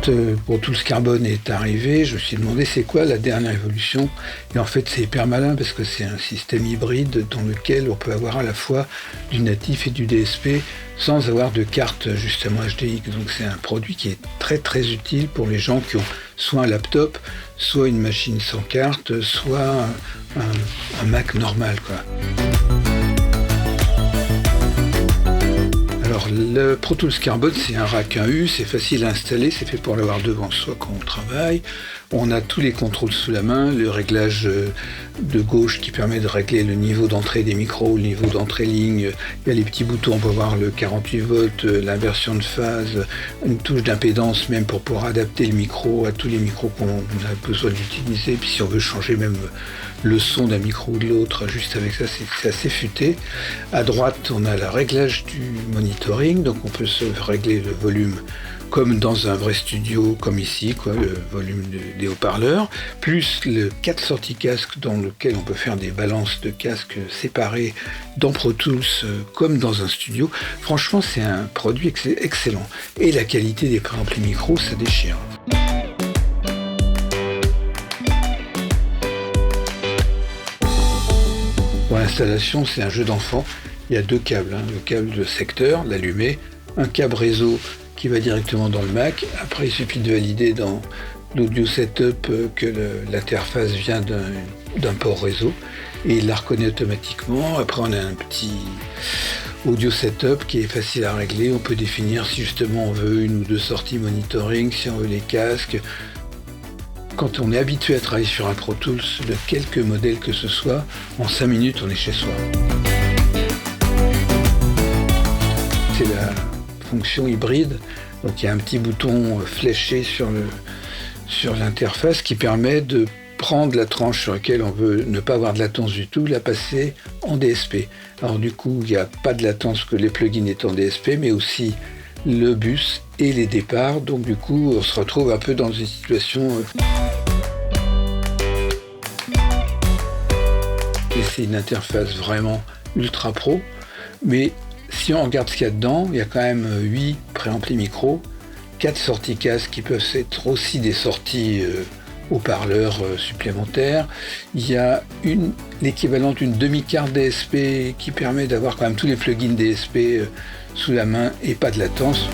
quand Pro Tools Carbon est arrivé, je me suis demandé c'est quoi la dernière évolution. Et en fait, c'est hyper malin parce que c'est un système hybride dans lequel on peut avoir à la fois du natif et du DSP sans avoir de carte justement HDX. Donc c'est un produit qui est très très utile pour les gens qui ont soit un laptop, soit une machine sans carte, soit un Mac normal, quoi. Alors le Pro Tools Carbon, c'est un rack 1U, c'est facile à installer, c'est fait pour l'avoir devant soi quand on travaille. On a tous les contrôles sous la main, le réglage de gauche qui permet de régler le niveau d'entrée des micros, le niveau d'entrée ligne. Il y a les petits boutons, on peut voir le 48 volts, l'inversion de phase, une touche d'impédance même pour pouvoir adapter le micro à tous les micros qu'on a besoin d'utiliser. Puis si on veut changer même le son d'un micro ou de l'autre, juste avec ça, c'est assez futé. À droite, on a le réglage du monitoring, donc on peut se régler le volume comme dans un vrai studio, comme ici, quoi, le volume des haut-parleurs, plus le 4 sorties casque dans lequel on peut faire des balances de casque séparées dans Pro Tools comme dans un studio. Franchement, c'est un produit excellent. Et la qualité des préamplis micro, ça déchire. Pour l'installation, c'est un jeu d'enfant. Il y a deux câbles, le câble de secteur, l'allumé, un câble réseau qui va directement dans le Mac. Après, il suffit de valider dans l'audio setup que l'interface vient d'un port réseau et il la reconnaît automatiquement. Après, on a un petit audio setup qui est facile à régler. On peut définir si justement on veut une ou deux sorties monitoring, si on veut les casques. Quand on est habitué à travailler sur un Pro Tools de quelque modèle que ce soit, en 5 minutes, on est chez soi. C'est la fonction hybride. Donc il y a un petit bouton fléché sur l'interface qui permet de prendre la tranche sur laquelle on veut ne pas avoir de latence du tout, la passer en DSP. Alors du coup, il n'y a pas de latence que les plugins est en DSP, mais aussi le bus et les départs. Donc du coup, on se retrouve un peu dans une situation... Et c'est une interface vraiment ultra pro, mais si on regarde ce qu'il y a dedans, il y a quand même 8 préamplis micro, 4 sorties casque qui peuvent être aussi des sorties haut-parleurs supplémentaires. Il y a l'équivalent d'une demi-carte DSP qui permet d'avoir quand même tous les plugins DSP sous la main et pas de latence.